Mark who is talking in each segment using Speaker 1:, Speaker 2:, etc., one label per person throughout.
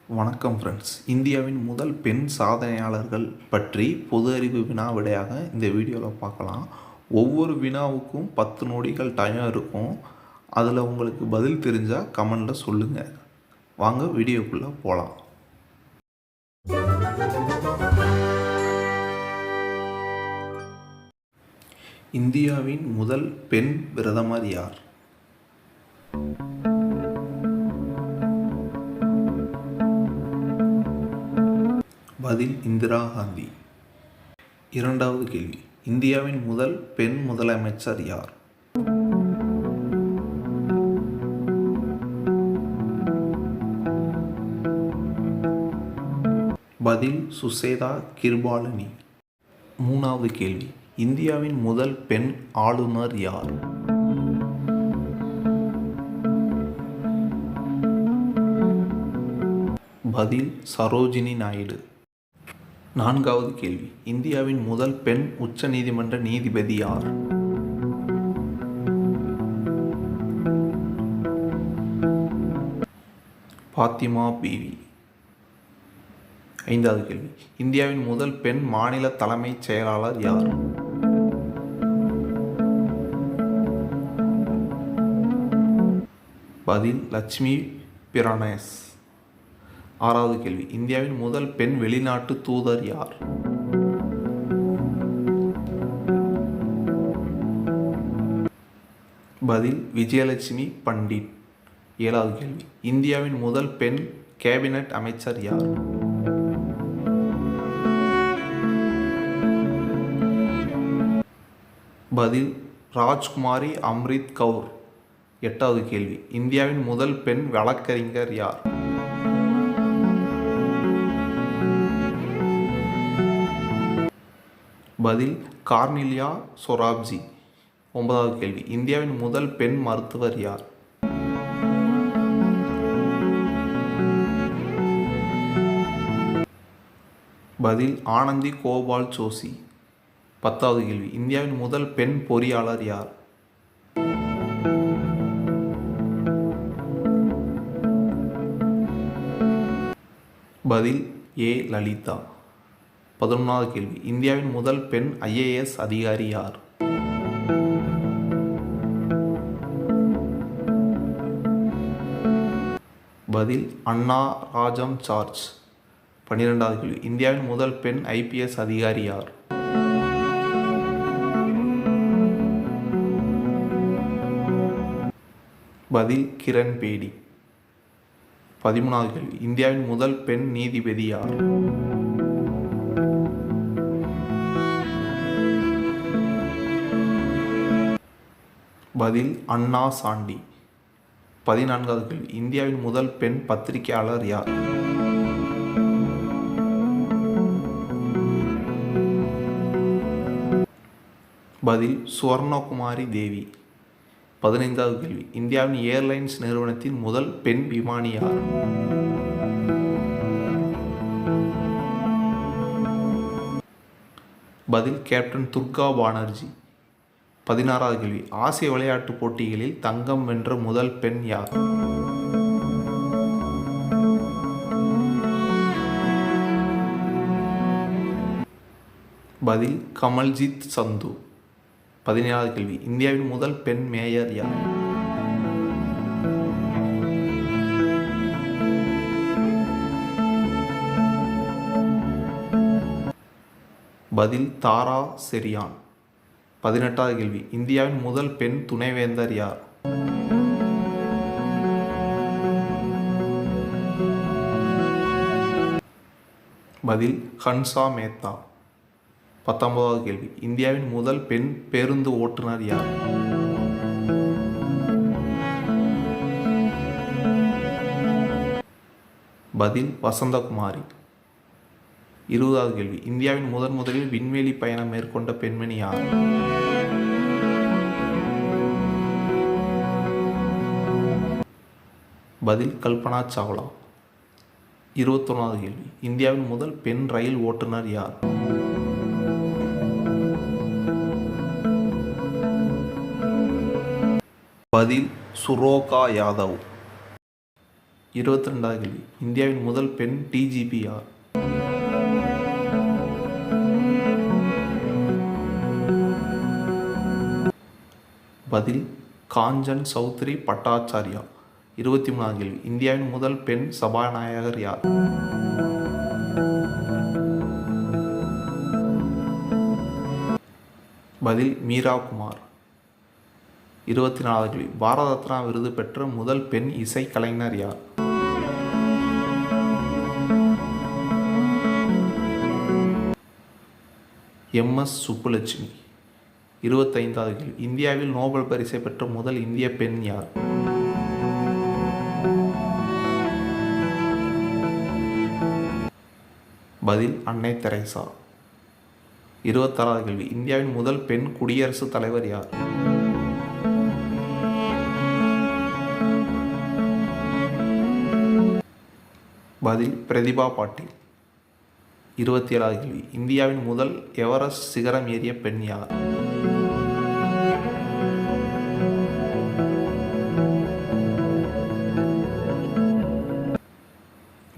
Speaker 1: வணக்கம் ஃப்ரெண்ட்ஸ். இந்தியாவின் முதல் பெண் சாதனையாளர்கள் பற்றி பொது அறிவு வினா விடையாக இந்த வீடியோவில் பார்க்கலாம். ஒவ்வொரு வினாவுக்கும் 10 நொடிகள் டைம் இருக்கும். அதில் உங்களுக்கு பதில் தெரிஞ்சால் கமெண்டில் சொல்லுங்கள். வாங்க வீடியோக்குள்ளே போகலாம். இந்தியாவின் முதல் பெண் பிரதமர் யார்? பதில் இந்திரா காந்தி. இரண்டாவது கேள்வி, இந்தியாவின் முதல் பெண் முதலமைச்சர் யார்? பதில் சுசேதா கிருபாலினி. மூணாவது கேள்வி, இந்தியாவின் முதல் பெண் ஆளுநர் யார்? பதில் சரோஜினி நாயுடு. நான்காவது கேள்வி, இந்தியாவின் முதல் பெண் உச்ச நீதிமன்ற நீதிபதி யார்? பாத்திமா பீவி. ஐந்தாவது கேள்வி, இந்தியாவின் முதல் பெண் மாநில தலைமைச் செயலாளர் யார்? பதில் லட்சுமி பிரணேஸ். ஆறாவது கேள்வி, இந்தியாவின் முதல் பெண் வெளிநாட்டு தூதர் யார்? பதில் விஜயலட்சுமி பண்டிட். ஏழாவது கேள்வி, இந்தியாவின் முதல் பெண் கேபினட் அமைச்சர் யார்? பதில் ராஜ்குமாரி அம்ரித் கவுர். எட்டாவது கேள்வி, இந்தியாவின் முதல் பெண் வழக்கறிஞர் யார்? பதில் கார்னிலியா சொராப்ஜி. ஒன்பதாவது கேள்வி, இந்தியாவின் முதல் பெண் மருத்துவர் யார்? பதில் ஆனந்தி கோபால் ஜோஷி. பத்தாவது கேள்வி, இந்தியாவின் முதல் பெண் பொறியாளர் யார்? பதில் ஏ லலிதா. 11வது கேள்வி, இந்தியாவின் முதல் பெண் IAS அதிகாரி யார்? பதில் அண்ணா ராஜம் சார்ஜ். 12வது கேள்வி, இந்தியாவின் முதல் பெண் IPS அதிகாரி யார்? பதில் கிரண் பேடி. 13வது கேள்வி, இந்தியாவின் முதல் பெண் நீதிபதி யார்? பதில் அண்ணா சாண்டி. 14வது கேள்வி, இந்தியாவின் முதல் பெண் பத்திரிகையாளர் யார்? பதில் சுவர்ணகுமாரி தேவி. 15வது கேள்வி, இந்தியாவின் ஏர்லைன்ஸ் நிறுவனத்தின் முதல் பெண் விமானி யார்? பதில் கேப்டன் துர்கா பானர்ஜி. 16வது கேள்வி, ஆசிய விளையாட்டுப் போட்டிகளில் தங்கம் வென்ற முதல் பெண் யார்? பதில் கமல்ஜித் சந்து. 17வது கேள்வி, இந்தியாவின் முதல் பெண் மேயர் யார்? பதில் தாரா செரியான். 18வது கேள்வி, இந்தியாவின் முதல் பெண் துணைவேந்தர் யார்? பதில் ஹன்சா மேத்தா. 19வது கேள்வி, இந்தியாவின் முதல் பெண் பேருந்து ஓட்டுநர் யார்? பதில் வசந்தகுமாரி. 20வது கேள்வி, இந்தியாவின் முதலில் விண்வெளி பயணம் மேற்கொண்ட பெண்மணி யார்? பதில் கல்பனா சாவ்லா. 21வது கேள்வி, இந்தியாவின் முதல் பெண் ரயில் ஓட்டுநர் யார்? பதில் சுரோகா யாதவ். 22வது கேள்வி, இந்தியாவின் முதல் பெண் டிஜிபி யார்? பதில் காஞ்சன் சௌத்ரி பட்டாச்சார்யா. 23வது கேள்வி, இந்தியாவின் முதல் பெண் சபாநாயகர் யார்? பதில் மீரா குமார். 24வது கேள்வி, பாரத ரத்னா விருது பெற்ற முதல் பெண் இசைக்கலைஞர் யார்? எம்.எஸ். சுப்புலட்சுமி. 25வது கேள்வி, இந்தியாவில் நோபல் பரிசை பெற்ற முதல் இந்திய பெண் யார்? பதில் அன்னை தெரேசா. 26வது கேள்வி, இந்தியாவின் முதல் பெண் குடியரசுத் தலைவர் யார்? பதில் பிரதிபா பாட்டீல். 27வது கேள்வி, இந்தியாவின் முதல் எவரெஸ்ட் சிகரம் ஏறிய பெண் யார்?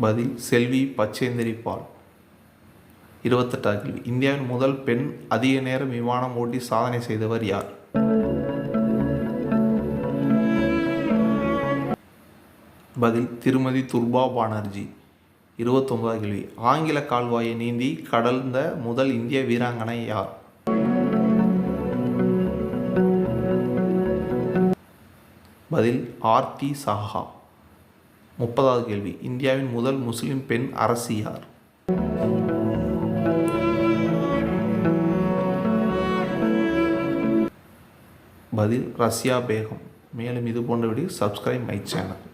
Speaker 1: பதில் செல்வி பச்சேந்திரி பால். 28வது கேள்வி, இந்தியாவின் முதல் பெண் அதிக நேரம் விமானம் ஓட்டி சாதனை செய்தவர் யார்? பதில் திருமதி துர்பா பானர்ஜி. 29வது கேள்வி, ஆங்கில கால்வாயை நீந்தி கடந்த முதல் இந்திய வீராங்கனை யார்? பதில் ஆர்த்தி சாஹா. 30வது கேள்வி, இந்தியாவின் முதல் முஸ்லிம் பெண் அரசி யார்? பதில் ரஷ்யா பேகம். மேலும் இது போன்ற வீடியோ சப்ஸ்கிரைப் மை சேனல்.